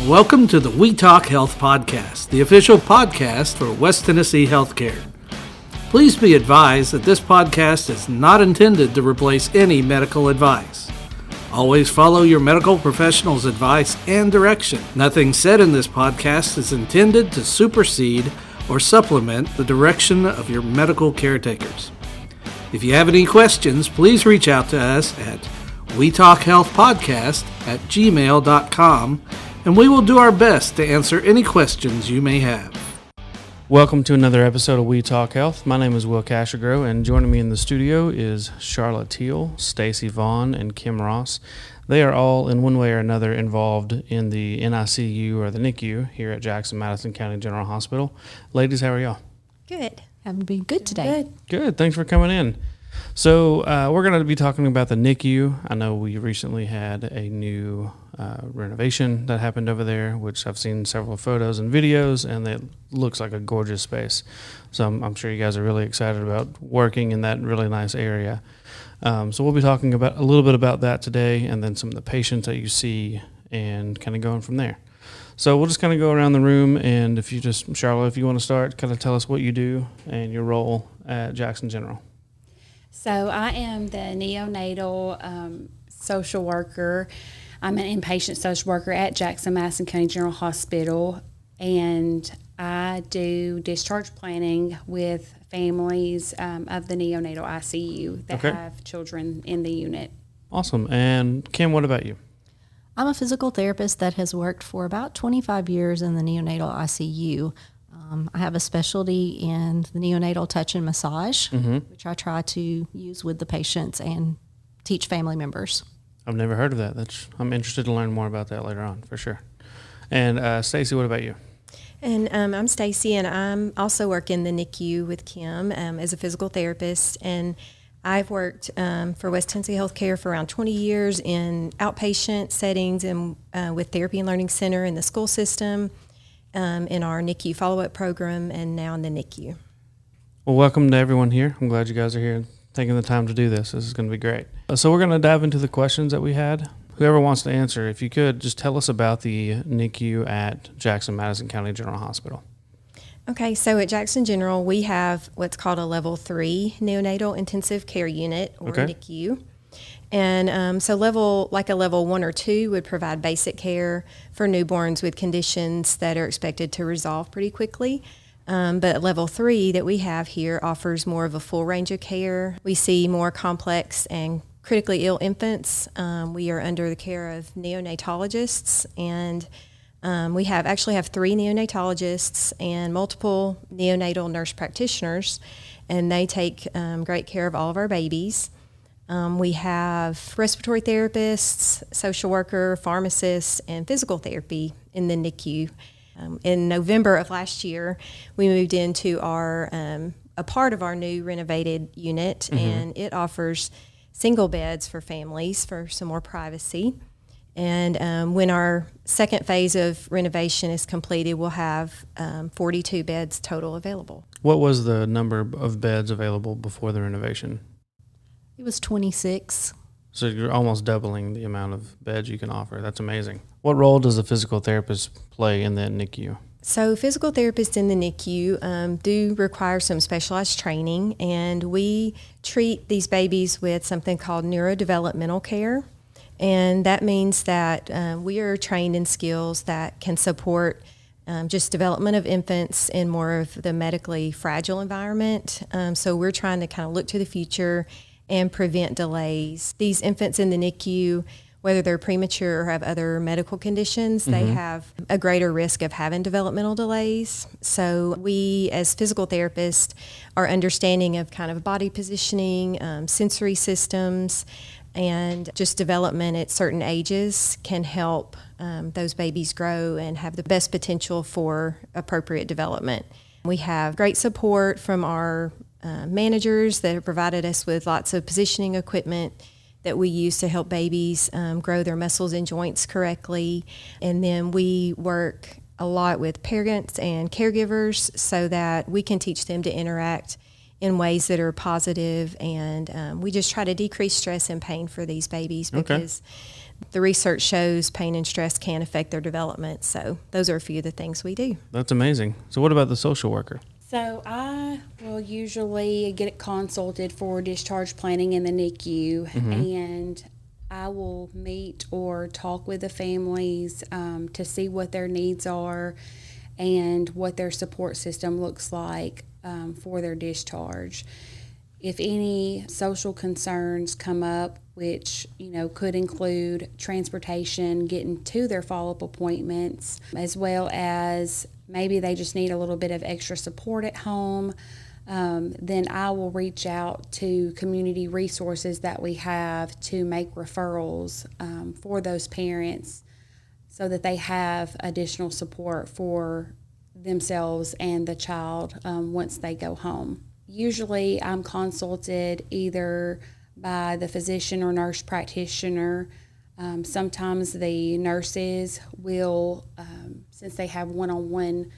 Welcome to the We Talk Health Podcast, the official podcast for West Tennessee Healthcare. Please be advised that this podcast is not intended to replace any medical advice. Always follow your medical professional's advice and direction. Nothing said in this podcast is intended to supersede or supplement the direction of your medical caretakers. If you have any questions, please reach out to us at wetalkhealthpodcast@gmail.com, and we will do our best to answer any questions you may have. Welcome to another episode of We Talk Health. My name is Kwasigroh, and joining me in the studio is Sharla Teel, Stacy Vaughn, and Kim Ross. They are all, in one way or another, involved in the NICU or the NICU here at Jackson-Madison County General Hospital. Ladies, how are y'all? Good. Having been good today. Good. Thanks for coming in. So we're going to be talking about the NICU. I know we recently had a new renovation that happened over there, which I've seen several photos and videos, and it looks like a gorgeous space. So I'm sure you guys are really excited about working in that really nice area. So we'll be talking about a little bit about that today, and then some of the patients that you see, and kind of going from there. So we'll just kind of go around the room, and Sharla, if you want to start, kind of tell us what you do and your role at Jackson General. So I am the neonatal social worker. I'm an inpatient social worker at Jackson-Madison County General Hospital, and I do discharge planning with families of the neonatal ICU that have children in the unit. Awesome. And Kim, what about you? I'm a physical therapist that has worked for about 25 years in the neonatal ICU. I have a specialty in the neonatal touch and massage, which I try to use with the patients and teach family members. I've never heard of that. I'm interested to learn more about that later on, for sure. And Stacy, what about you? And I'm Stacy, and I'm also work in the NICU with Kim as a physical therapist. And I've worked for West Tennessee Healthcare for around 20 years in outpatient settings and with Therapy and Learning Center in the school system, in our NICU follow-up program, and now in the NICU. Well, welcome to everyone here. I'm glad you guys are here and taking the time to do this. This is going to be great. So we're going to dive into the questions that we had. Whoever wants to answer, if you could, just tell us about the NICU at Jackson-Madison County General Hospital. Okay, so at Jackson General, we have what's called a Level 3 Neonatal Intensive Care Unit, or NICU. And so a level 1 or 2 would provide basic care for newborns with conditions that are expected to resolve pretty quickly. But level 3 that we have here offers more of a full range of care. We see more complex and critically ill infants. We are under the care of neonatologists, and we actually have 3 neonatologists and multiple neonatal nurse practitioners, and they take great care of all of our babies. We have respiratory therapists, social worker, pharmacists, and physical therapy in the NICU. In November of last year, we moved into a part of our new renovated unit, and it offers single beds for families for some more privacy. And when our second phase of renovation is completed, we'll have 42 beds total available. What was the number of beds available before the renovation? It was 26. So you're almost doubling the amount of beds you can offer. That's amazing. What role does a physical therapist play in that NICU? So physical therapists in the NICU do require some specialized training, and we treat these babies with something called neurodevelopmental care. And that means that we are trained in skills that can support just development of infants in more of the medically fragile environment. So we're trying to kind of look to the future and prevent delays. These infants in the NICU, whether they're premature or have other medical conditions, they have a greater risk of having developmental delays. So we, as physical therapists, are understanding of kind of body positioning, sensory systems, and just development at certain ages can help those babies grow and have the best potential for appropriate development. We have great support from our managers that have provided us with lots of positioning equipment that we use to help babies grow their muscles and joints correctly. And then we work a lot with parents and caregivers so that we can teach them to interact in ways that are positive, and we just try to decrease stress and pain for these babies because the research shows pain and stress can affect their development. So those are a few of the things we do. That's amazing. So what about the social worker? So I will usually get consulted for discharge planning in the NICU, and I will meet or talk with the families to see what their needs are and what their support system looks like for their discharge. If any social concerns come up, which could include transportation, getting to their follow-up appointments, as well as maybe they just need a little bit of extra support at home, then I will reach out to community resources that we have to make referrals for those parents so that they have additional support for themselves and the child once they go home. Usually I'm consulted either by the physician or nurse practitioner. Sometimes the nurses will, since they have one-on-one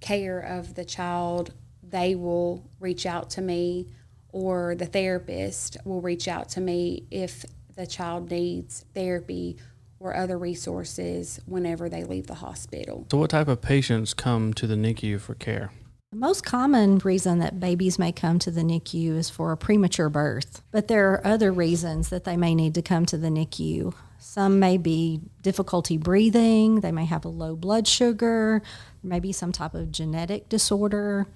care of the child, they will reach out to me, or the therapist will reach out to me if the child needs therapy or other resources whenever they leave the hospital. So what type of patients come to the NICU for care? The most common reason that babies may come to the NICU is for a premature birth, but there are other reasons that they may need to come to the NICU. Some may be difficulty breathing, they may have a low blood sugar, maybe some type of genetic disorder,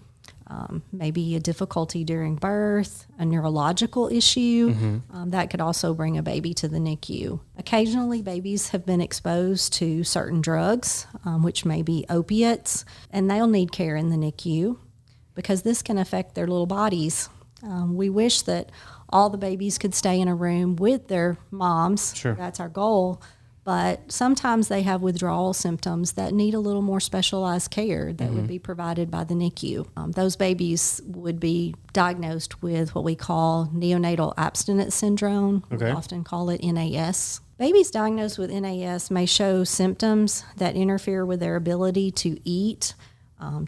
maybe a difficulty during birth, a neurological issue. That could also bring a baby to the NICU. Occasionally, babies have been exposed to certain drugs, which may be opiates, and they'll need care in the NICU because this can affect their little bodies. We wish that all the babies could stay in a room with their moms. Sure. That's our goal. But sometimes they have withdrawal symptoms that need a little more specialized care that would be provided by the NICU. Those babies would be diagnosed with what we call neonatal abstinence syndrome. Okay. We often call it NAS. Babies diagnosed with NAS may show symptoms that interfere with their ability to eat,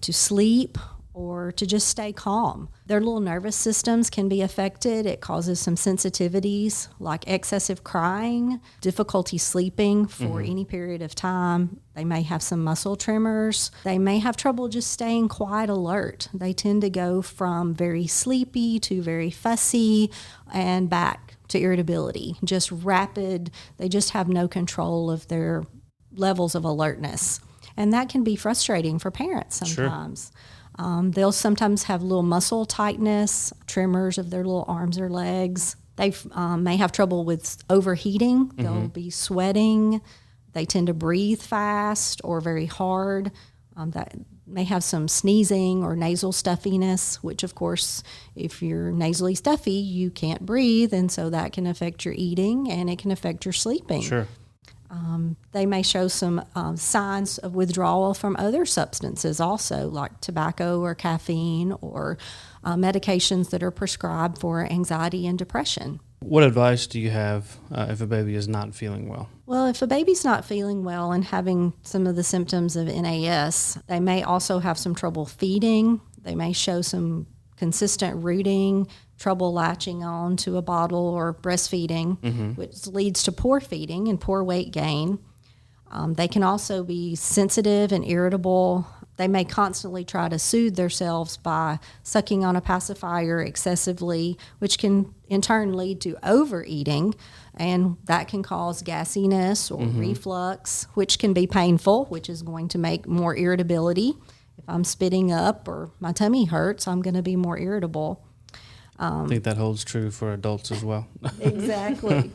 to sleep, or to just stay calm. Their little nervous systems can be affected. It causes some sensitivities like excessive crying, difficulty sleeping for any period of time. They may have some muscle tremors. They may have trouble just staying quiet alert. They tend to go from very sleepy to very fussy and back to irritability, just rapid. They just have no control of their levels of alertness. And that can be frustrating for parents sometimes. Sure. They'll sometimes have little muscle tightness, tremors of their little arms or legs. They may have trouble with overheating. They'll be sweating. They tend to breathe fast or very hard. That may have some sneezing or nasal stuffiness, which, of course, if you're nasally stuffy, you can't breathe, and so that can affect your eating and it can affect your sleeping. Sure. They may show some signs of withdrawal from other substances also, like tobacco or caffeine or medications that are prescribed for anxiety and depression. What advice do you have if a baby is not feeling well? Well, if a baby's not feeling well and having some of the symptoms of NAS, they may also have some trouble feeding. They may show some consistent rooting, trouble latching on to a bottle or breastfeeding, which leads to poor feeding and poor weight gain. They can also be sensitive and irritable. They may constantly try to soothe themselves by sucking on a pacifier excessively, which can in turn lead to overeating, and that can cause gassiness or reflux, which can be painful, which is going to make more irritability. If I'm spitting up or my tummy hurts, I'm going to be more irritable. I think that holds true for adults as well. Exactly.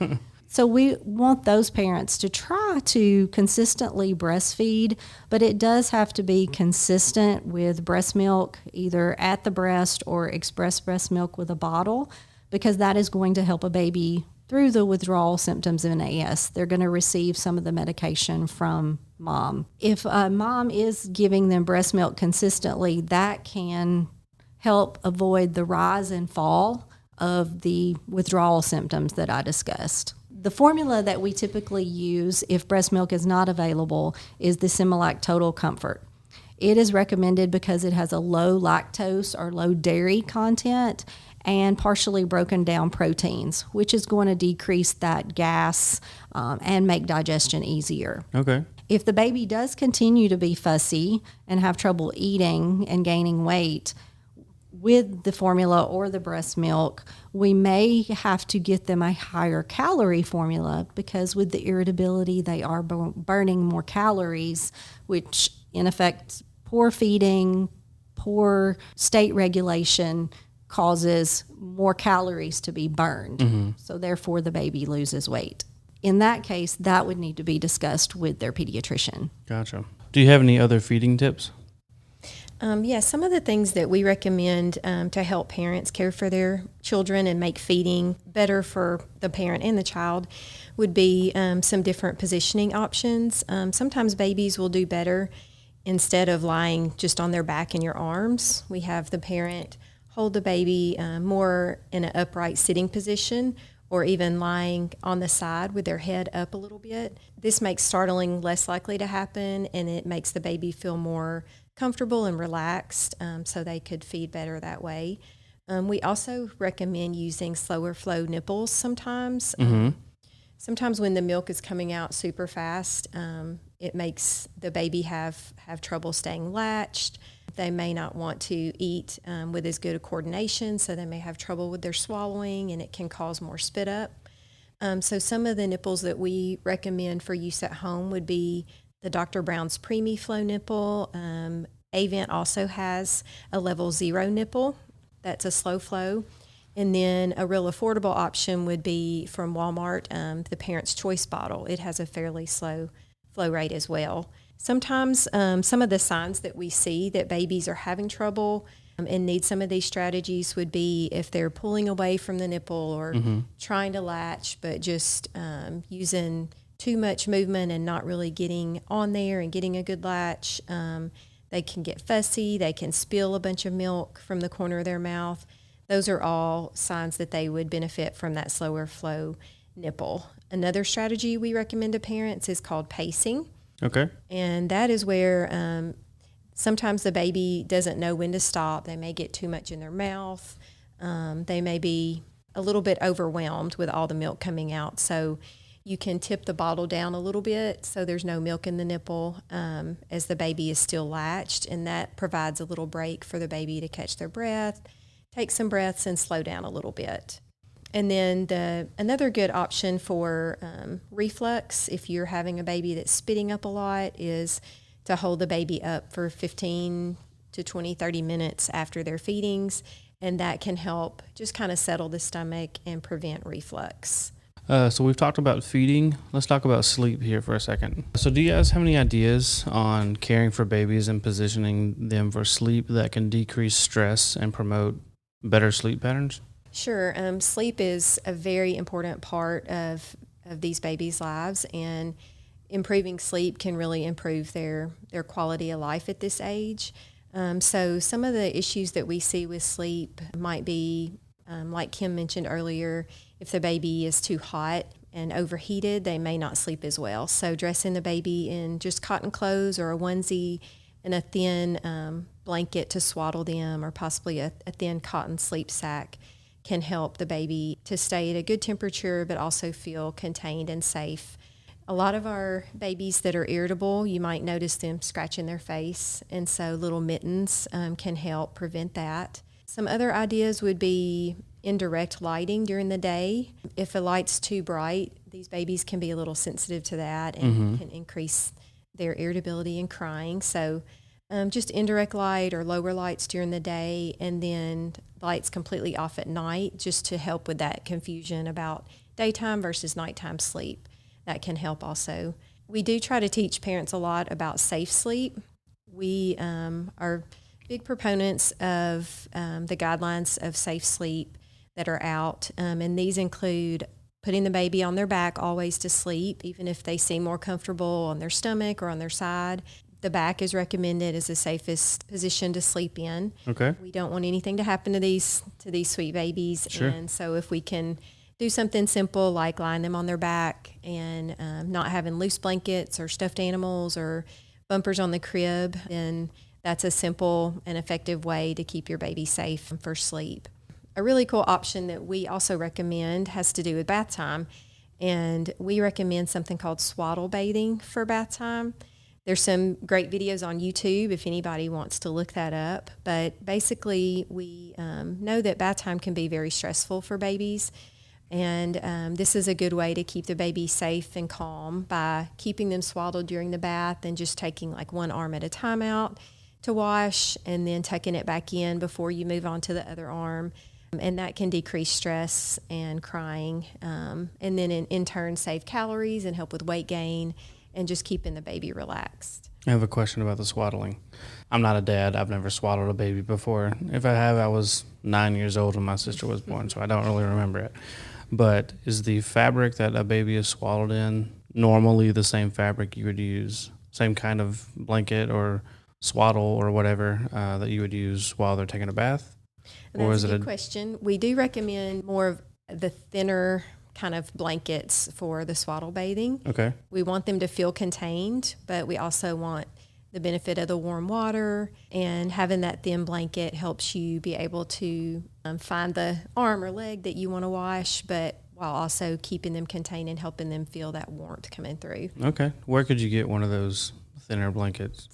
So we want those parents to try to consistently breastfeed, but it does have to be consistent with breast milk, either at the breast or express breast milk with a bottle, because that is going to help a baby through the withdrawal symptoms of NAS. They're going to receive some of the medication from mom. If a mom is giving them breast milk consistently, that can help avoid the rise and fall of the withdrawal symptoms that I discussed. The formula that we typically use if breast milk is not available is the Similac Total Comfort. It is recommended because it has a low lactose or low dairy content and partially broken down proteins, which is going to decrease that gas and make digestion easier. Okay. If the baby does continue to be fussy and have trouble eating and gaining weight with the formula or the breast milk, we may have to get them a higher calorie formula because with the irritability, they are burning more calories, which in effect, poor feeding, poor state regulation causes more calories to be burned. So therefore the baby loses weight. In that case, that would need to be discussed with their pediatrician. Gotcha. Do you have any other feeding tips? Yeah, some of the things that we recommend to help parents care for their children and make feeding better for the parent and the child would be some different positioning options. Sometimes babies will do better instead of lying just on their back in your arms. We have the parent hold the baby more in an upright sitting position or even lying on the side with their head up a little bit. This makes startling less likely to happen, and it makes the baby feel more comfortable and relaxed, so they could feed better that way. We also recommend using slower flow nipples sometimes. Sometimes when the milk is coming out super fast, it makes the baby have trouble staying latched. They may not want to eat with as good a coordination, so they may have trouble with their swallowing, and it can cause more spit up. So some of the nipples that we recommend for use at home would be the Dr. Brown's Preemie Flow nipple. Avent also has a level 0 nipple. That's a slow flow. And then a real affordable option would be from Walmart, the Parent's Choice bottle. It has a fairly slow flow rate as well. Sometimes some of the signs that we see that babies are having trouble and need some of these strategies would be if they're pulling away from the nipple or trying to latch, but just using too much movement and not really getting on there and getting a good latch. They can get fussy. They can spill a bunch of milk from the corner of their mouth. Those are all signs that they would benefit from that slower flow nipple. Another strategy we recommend to parents is called pacing. Okay. And that is where sometimes the baby doesn't know when to stop. They may get too much in their mouth. They may be a little bit overwhelmed with all the milk coming out. So you can tip the bottle down a little bit so there's no milk in the nipple as the baby is still latched, and that provides a little break for the baby to catch their breath, take some breaths, and slow down a little bit. And then another good option for reflux, if you're having a baby that's spitting up a lot, is to hold the baby up for 15 to 20, 30 minutes after their feedings, and that can help just kind of settle the stomach and prevent reflux. So we've talked about feeding. Let's talk about sleep here for a second. So do you guys have any ideas on caring for babies and positioning them for sleep that can decrease stress and promote better sleep patterns? Sure. Sleep is a very important part of these babies' lives, and improving sleep can really improve their quality of life at this age. So some of the issues that we see with sleep might be, like Kim mentioned earlier, if the baby is too hot and overheated, they may not sleep as well. So dressing the baby in just cotton clothes or a onesie and a thin blanket to swaddle them, or possibly a thin cotton sleep sack, can help the baby to stay at a good temperature but also feel contained and safe. A lot of our babies that are irritable, you might notice them scratching their face, and so little mittens can help prevent that. Some other ideas would be indirect lighting during the day. If a light's too bright, these babies can be a little sensitive to that and can increase their irritability and crying. So just indirect light or lower lights during the day, and then lights completely off at night, just to help with that confusion about daytime versus nighttime sleep. That can help also. We do try to teach parents a lot about safe sleep. We are big proponents of the guidelines of safe sleep that are out, and these include putting the baby on their back always to sleep, even if they seem more comfortable on their stomach or on their side. The back is recommended as the safest position to sleep in. Okay. We don't want anything to happen to these sweet babies. Sure. And so if we can do something simple like lying them on their back and not having loose blankets or stuffed animals or bumpers on the crib, then that's a simple and effective way to keep your baby safe for sleep. A really cool option that we also recommend has to do with bath time, and we recommend something called swaddle bathing for bath time. There's some great videos on YouTube if anybody wants to look that up. But basically, we know that bath time can be very stressful for babies. And this is a good way to keep the baby safe and calm by keeping them swaddled during the bath and just taking like one arm at a time out to wash and then tucking it back in before you move on to the other arm. And that can decrease stress and crying, and then in turn save calories and help with weight gain and just keeping the baby relaxed. I have a question about the swaddling. I'm not a dad. I've never swaddled a baby before. If I have, I was 9 years old when my sister was born, so I don't really remember it. But is the fabric that a baby is swaddled in normally the same fabric you would use, same kind of blanket or swaddle or whatever that you would use while they're taking a bath? And that's a good question. We do recommend more of the thinner kind of blankets for the swaddle bathing. Okay. We want them to feel contained, but we also want the benefit of the warm water, and having that thin blanket helps you be able to find the arm or leg that you want to wash, but while also keeping them contained and helping them feel that warmth coming through. Okay. Where could you get one of those thinner blankets?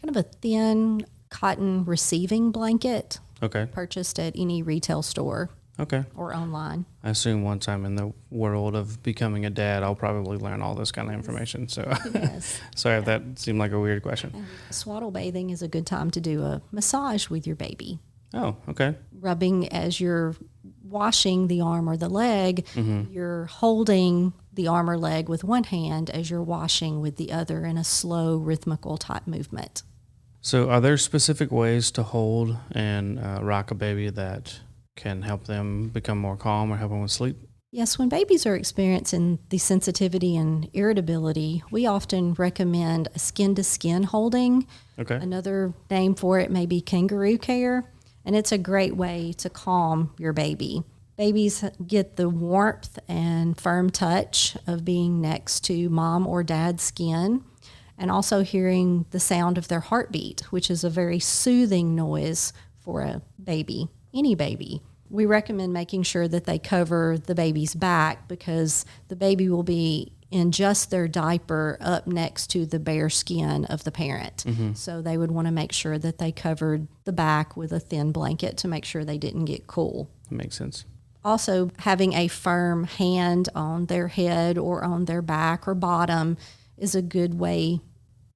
Kind of a thin cotton receiving blanket. Okay. Purchased at any retail store. Okay. Or online. I assume once I'm in the world of becoming a dad, I'll probably learn all this kind of information. So, Yes. Sorry if that seemed like a weird question. And swaddle bathing is a good time to do a massage with your baby. Oh, okay. Rubbing as you're washing the arm or the leg, you're holding the arm or leg with one hand as you're washing with the other in a slow, rhythmical type movement. So are there specific ways to hold and rock a baby that can help them become more calm or help them with sleep? Yes, when babies are experiencing the sensitivity and irritability, we often recommend a skin-to-skin holding. Okay. Another name for it may be kangaroo care, and it's a great way to calm your baby. Babies get the warmth and firm touch of being next to mom or dad's skin, and also hearing the sound of their heartbeat, which is a very soothing noise for a baby, any baby. We recommend making sure that they cover the baby's back because the baby will be in just their diaper up next to the bare skin of the parent. So they would want to make sure that they covered the back with a thin blanket to make sure they didn't get cool. That makes sense. Also, having a firm hand on their head or on their back or bottom is a good way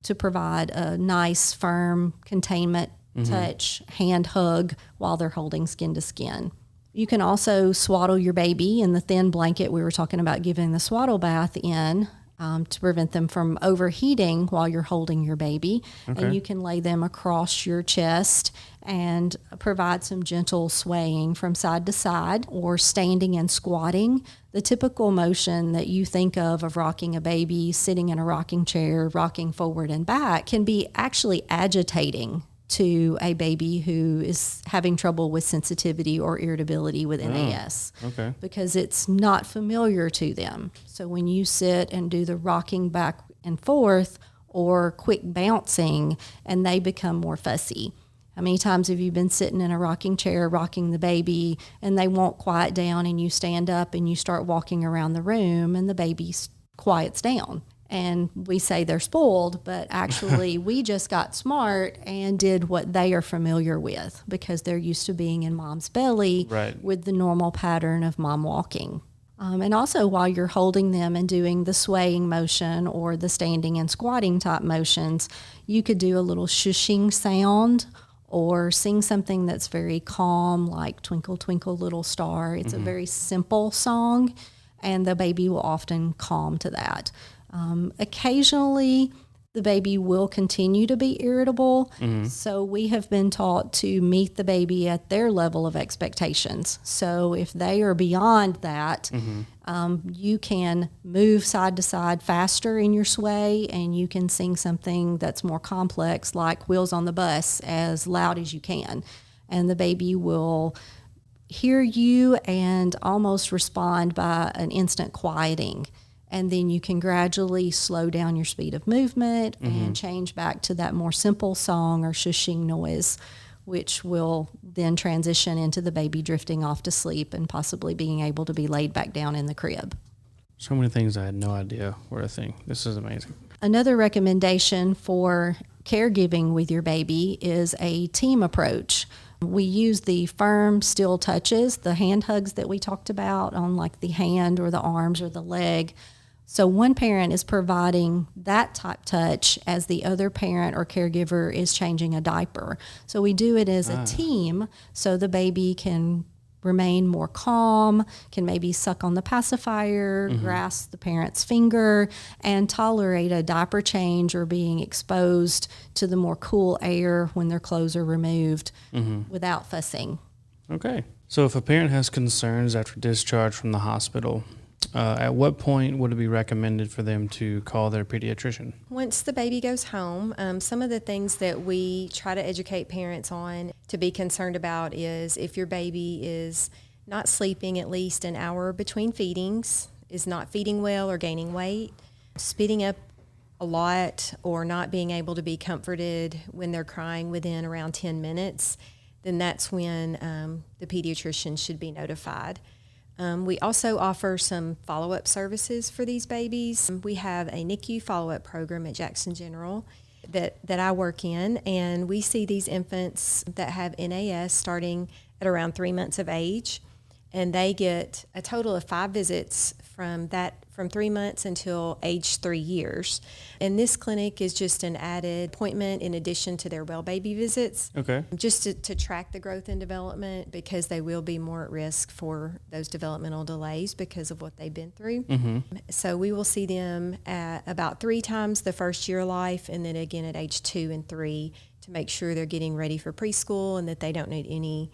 to provide a nice, firm containment touch, hand hug while they're holding skin to skin. You can also swaddle your baby in the thin blanket we were talking about giving the swaddle bath in to prevent them from overheating while you're holding your baby. Okay. And you can lay them across your chest and provide some gentle swaying from side to side or standing and squatting. The typical motion that you think of rocking a baby, sitting in a rocking chair, rocking forward and back, can be actually agitating to a baby who is having trouble with sensitivity or irritability with NAS. Okay. Because it's not familiar to them. So when you sit and do the rocking back and forth or quick bouncing, and they become more fussy. How many times have you been sitting in a rocking chair rocking the baby and they won't quiet down and you stand up and you start walking around the room and the baby quiets down? And we say they're spoiled, but actually we just got smart and did what they are familiar with because they're used to being in mom's belly with the normal pattern of mom walking. And also while you're holding them and doing the swaying motion or the standing and squatting type motions, you could do a little shushing sound or sing something that's very calm, like Twinkle, Twinkle, Little Star. It's a very simple song, and the baby will often calm to that. Occasionally, the baby will continue to be irritable, so we have been taught to meet the baby at their level of expectations. So if they are beyond that, you can move side to side faster in your sway, and you can sing something that's more complex, like Wheels on the Bus, as loud as you can. And the baby will hear you and almost respond by an instant quieting. and then you can gradually slow down your speed of movement and change back to that more simple song or shushing noise, which will then transition into the baby drifting off to sleep and possibly being able to be laid back down in the crib. So many things I had no idea were a thing. This is amazing. Another recommendation for caregiving with your baby is a team approach. We use the firm, still touches, the hand hugs that we talked about on like the hand or the arms or the leg. So one parent is providing that type touch as the other parent or caregiver is changing a diaper. So we do it as a team so the baby can remain more calm, can maybe suck on the pacifier, grasp the parent's finger, and tolerate a diaper change or being exposed to the more cool air when their clothes are removed without fussing. Okay. So if a parent has concerns after discharge from the hospital, at what point would it be recommended for them to call their pediatrician? Once the baby goes home, some of the things that we try to educate parents on to be concerned about is if your baby is not sleeping at least an hour between feedings, is not feeding well or gaining weight, spitting up a lot, or not being able to be comforted when they're crying within around 10 minutes, then that's when the pediatrician should be notified. We also offer some follow-up services for these babies. We have a NICU follow-up program at Jackson General that I work in, and we see these infants that have NAS starting at around 3 months of age, and they get a total of 5 visits from 3 months until age 3 years. And this clinic is just an added appointment in addition to their well baby visits. Okay. Just to track the growth and development, because they will be more at risk for those developmental delays because of what they've been through. So we will see them at about 3 times the first year of life, and then again at age 2 and 3 to make sure they're getting ready for preschool and that they don't need any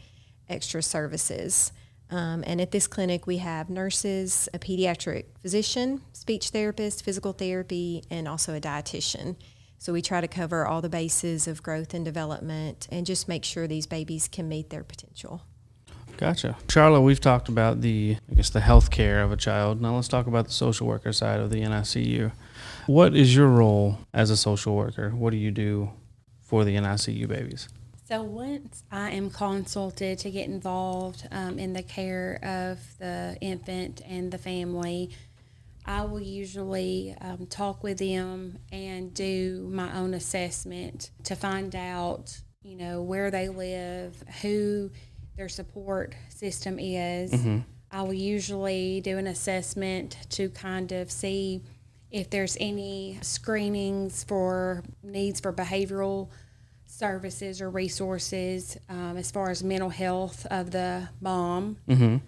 extra services. And at this clinic, we have nurses, a pediatric physician, speech therapist, physical therapy, and also a dietitian. So we try to cover all the bases of growth and development and just make sure these babies can meet their potential. Gotcha. Sharla, we've talked about the health care of a child. Now let's talk about the social worker side of the NICU. What is your role as a social worker? What do you do for the NICU babies? So once I am consulted to get involved in the care of the infant and the family, I will usually talk with them and do my own assessment to find out, where they live, who their support system is. I will usually do an assessment to kind of see if there's any screenings for needs for behavioral services or resources as far as mental health of the mom,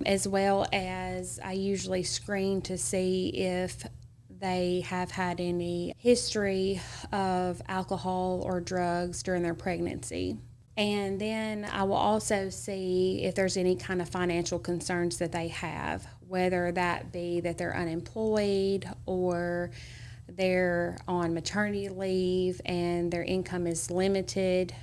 as well as I usually screen to see if they have had any history of alcohol or drugs during their pregnancy. And then I will also see if there's any kind of financial concerns that they have, whether that be that they're unemployed or they're on maternity leave and their income is limited,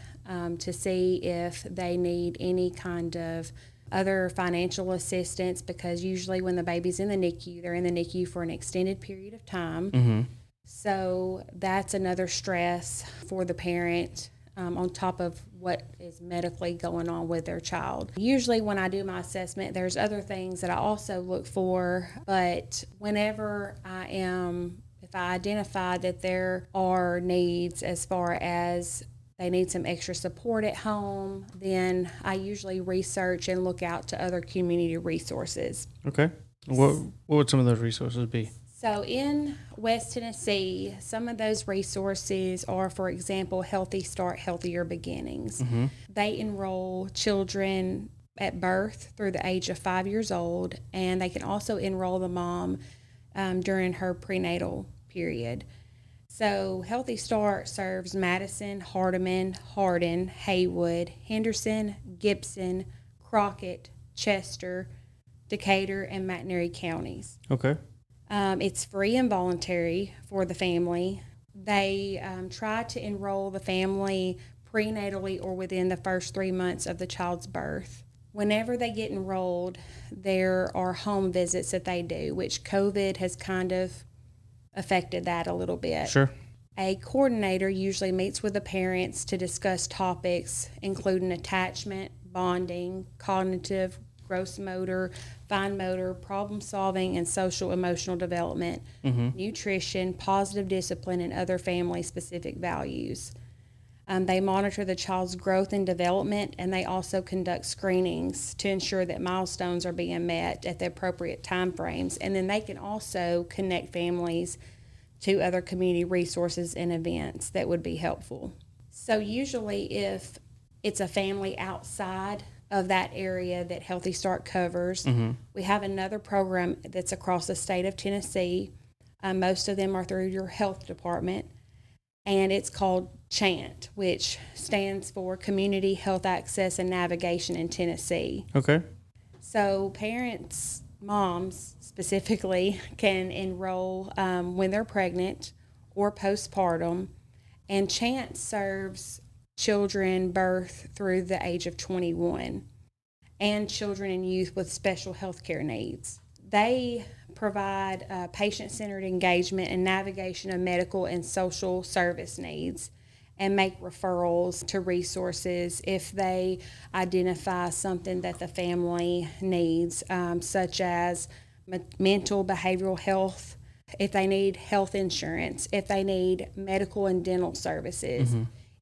to see if they need any kind of other financial assistance, because usually when the baby's in the NICU, they're in the NICU for an extended period of time. So that's another stress for the parent on top of what is medically going on with their child. Usually when I do my assessment, there's other things that I also look for, but whenever if I identify that there are needs as far as they need some extra support at home, then I usually research and look out to other community resources. Okay. What would some of those resources be? So in West Tennessee, some of those resources are, for example, Healthy Start, Healthier Beginnings. They enroll children at birth through the age of 5 years old, and they can also enroll the mom during her prenatal period. So Healthy Start serves Madison, Hardeman, Hardin, Haywood, Henderson, Gibson, Crockett, Chester, Decatur, and McNairy counties. Okay. It's free and voluntary for the family. They try to enroll the family prenatally or within the first 3 months of the child's birth. Whenever they get enrolled, there are home visits that they do, which COVID has kind of affected that a little bit. Sure. A coordinator usually meets with the parents to discuss topics including attachment, bonding, cognitive, gross motor, fine motor, problem solving, and social emotional development, nutrition, positive discipline, and other family specific values. They monitor the child's growth and development, and they also conduct screenings to ensure that milestones are being met at the appropriate time frames. And then they can also connect families to other community resources and events that would be helpful. So usually if it's a family outside of that area that Healthy Start covers, we have another program that's across the state of Tennessee. Most of them are through your health department, and it's called CHANT, which stands for Community Health Access and Navigation in Tennessee. Okay. So parents, moms specifically, can enroll when they're pregnant or postpartum, and CHANT serves children birth through the age of 21 and children and youth with special health care needs. They provide patient-centered engagement and navigation of medical and social service needs, and make referrals to resources if they identify something that the family needs, such as mental, behavioral health, if they need health insurance, if they need medical and dental services,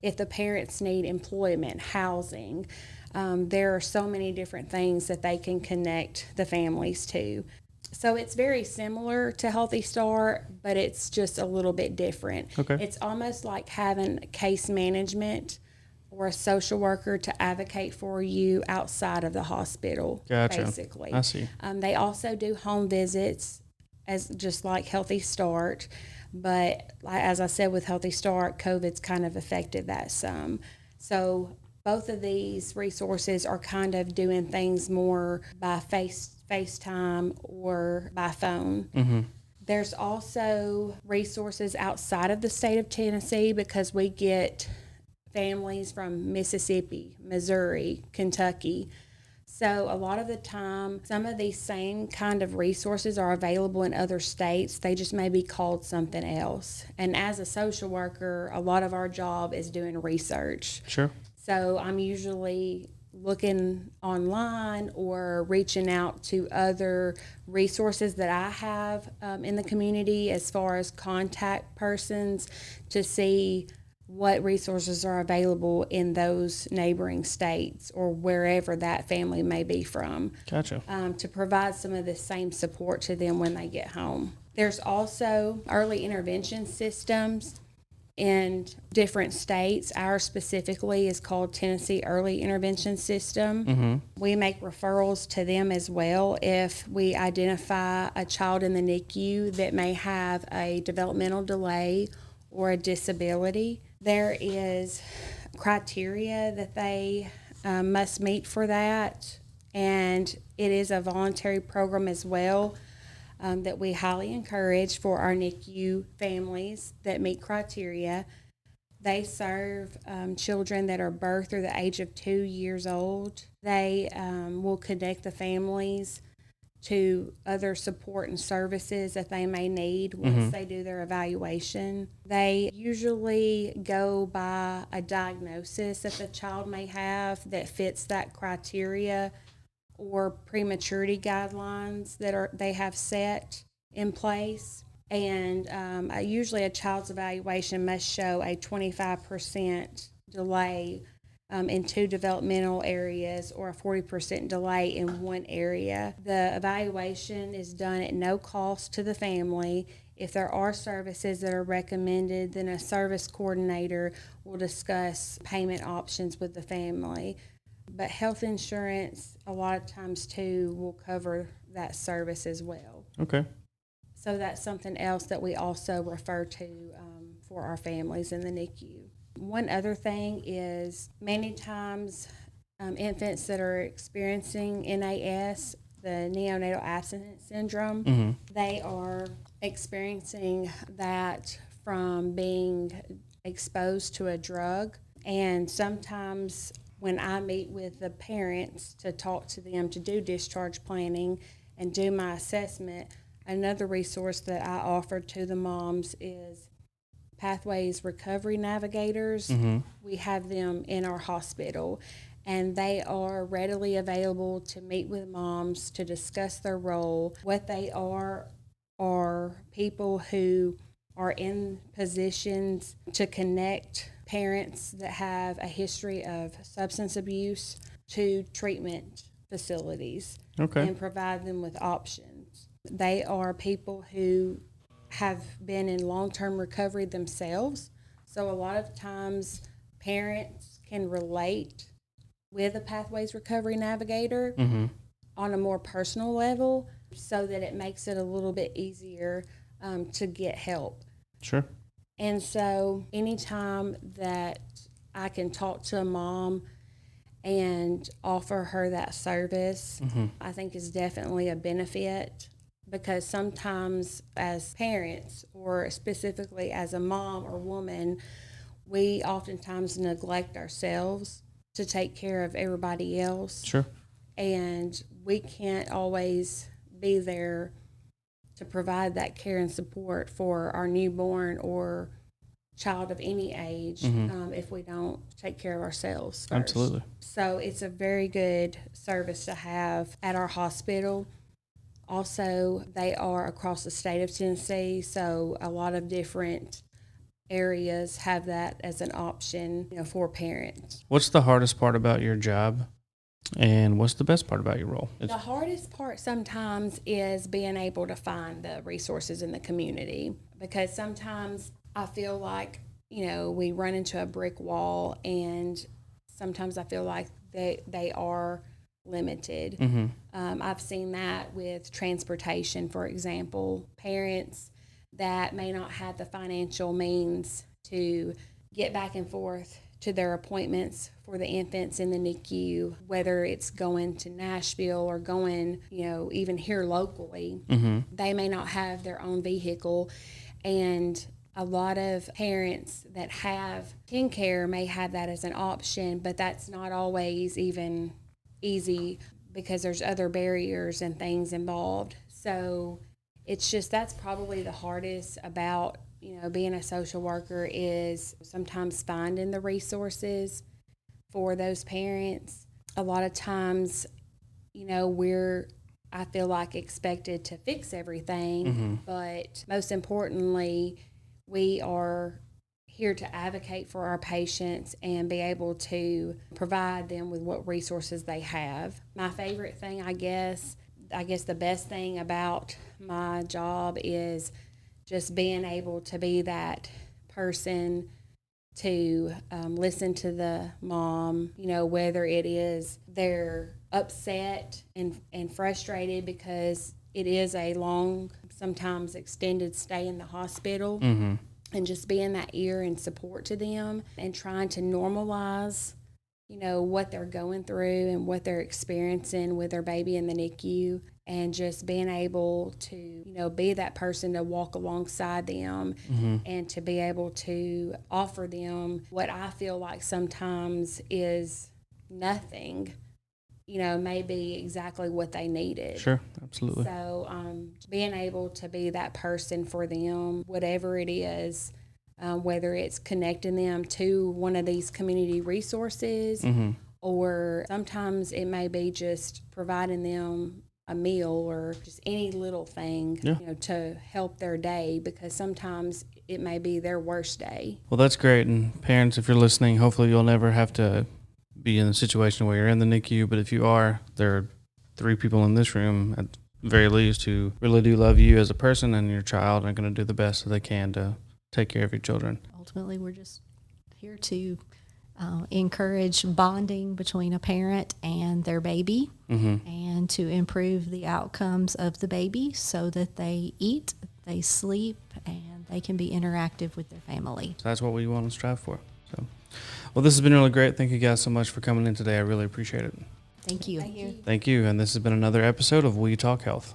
if the parents need employment, housing. There are so many different things that they can connect the families to. So it's very similar to Healthy Start, but it's just a little bit different. Okay. It's almost like having case management or a social worker to advocate for you outside of the hospital, Gotcha. basically. I see. They also do home visits, as just like Healthy Start, but as I said, with Healthy Start, COVID's kind of affected that some. So both of these resources are kind of doing things more by FaceTime or by phone. There's also resources outside of the state of Tennessee because we get families from Mississippi, Missouri, Kentucky. So a lot of the time, some of these same kind of resources are available in other states. They just may be called something else. And as a social worker, a lot of our job is doing research. Sure. So I'm usually looking online or reaching out to other resources that I have in the community as far as contact persons to see what resources are available in those neighboring states or wherever that family may be from. Gotcha. To provide some of the same support to them when they get home. There's also early intervention systems in different states. Ours specifically is called Tennessee Early Intervention System. We make referrals to them as well if we identify a child in the NICU that may have a developmental delay or a disability. There is criteria that they must meet for that, and it is a voluntary program as well. That we highly encourage for our NICU families that meet criteria. They serve children that are birthed through the age of 2 years old. They will connect the families to other support and services that they may need once they do their evaluation. They usually go by a diagnosis that the child may have that fits that criteria, or prematurity guidelines that they have set in place. And usually a child's evaluation must show a 25% delay in 2 developmental areas or a 40% delay in 1 area. The evaluation is done at no cost to the family. If there are services that are recommended, then a service coordinator will discuss payment options with the family. But health insurance, a lot of times too, will cover that service as well. Okay. So that's something else that we also refer to for our families in the NICU. One other thing is many times infants that are experiencing NAS, the neonatal abstinence syndrome, they are experiencing that from being exposed to a drug. And sometimes when I meet with the parents to talk to them to do discharge planning and do my assessment, Another resource that I offer to the moms is Pathways Recovery Navigators. We have them in our hospital, and they are readily available to meet with moms to discuss their role. What they are people who are in positions to connect parents that have a history of substance abuse to treatment facilities and provide them with options. They are people who have been in long-term recovery themselves, so a lot of times parents can relate with a Pathways Recovery Navigator on a more personal level, so that it makes it a little bit easier to get help. Sure. And so anytime that I can talk to a mom and offer her that service, I think is definitely a benefit, because sometimes as parents, or specifically as a mom or woman, we oftentimes neglect ourselves to take care of everybody else. Sure. And we can't always be there to provide that care and support for our newborn or child of any age if we don't take care of ourselves first. Absolutely. So it's a very good service to have at our hospital. Also, they are across the state of Tennessee, so a lot of different areas have that as an option, for parents. What's the hardest part about your job? And what's the best part about your role? The hardest part sometimes is being able to find the resources in the community, because sometimes I feel like, we run into a brick wall, and sometimes I feel like they are limited. I've seen that with transportation, for example. Parents that may not have the financial means to get back and forth to their appointments for the infants in the NICU, whether it's going to Nashville or going, even here locally, they may not have their own vehicle. And a lot of parents that have TennCare may have that as an option, but that's not always even easy, because there's other barriers and things involved. So it's just, that's probably the hardest about being a social worker, is sometimes finding the resources for those parents. A lot of times, I feel like expected to fix everything, but most importantly, we are here to advocate for our patients and be able to provide them with what resources they have. My favorite thing, I guess the best thing about my job is just being able to be that person to listen to the mom, whether it is they're upset and frustrated because it is a long, sometimes extended stay in the hospital, and just being that ear and support to them and trying to normalize, what they're going through and what they're experiencing with their baby in the NICU, and just being able to, be that person to walk alongside them and to be able to offer them what I feel like sometimes is nothing, maybe exactly what they needed. Sure, absolutely. So being able to be that person for them, whatever it is, whether it's connecting them to one of these community resources, or sometimes it may be just providing them a meal or just any little thing, to help their day, because sometimes it may be their worst day. Well, that's great. And parents, if you're listening, hopefully you'll never have to be in a situation where you're in the NICU. But if you are, there are 3 people in this room at the very least who really do love you as a person and your child, and are going to do the best that they can to take care of your children. Ultimately, we're just here to encourage bonding between a parent and their baby, and to improve the outcomes of the baby so that they eat, they sleep, and they can be interactive with their family. So that's what we want to strive for. So, well, this has been really great. Thank you guys so much for coming in today. I really appreciate it. Thank you. Thank you. Thank you. And this has been another episode of We Talk Health.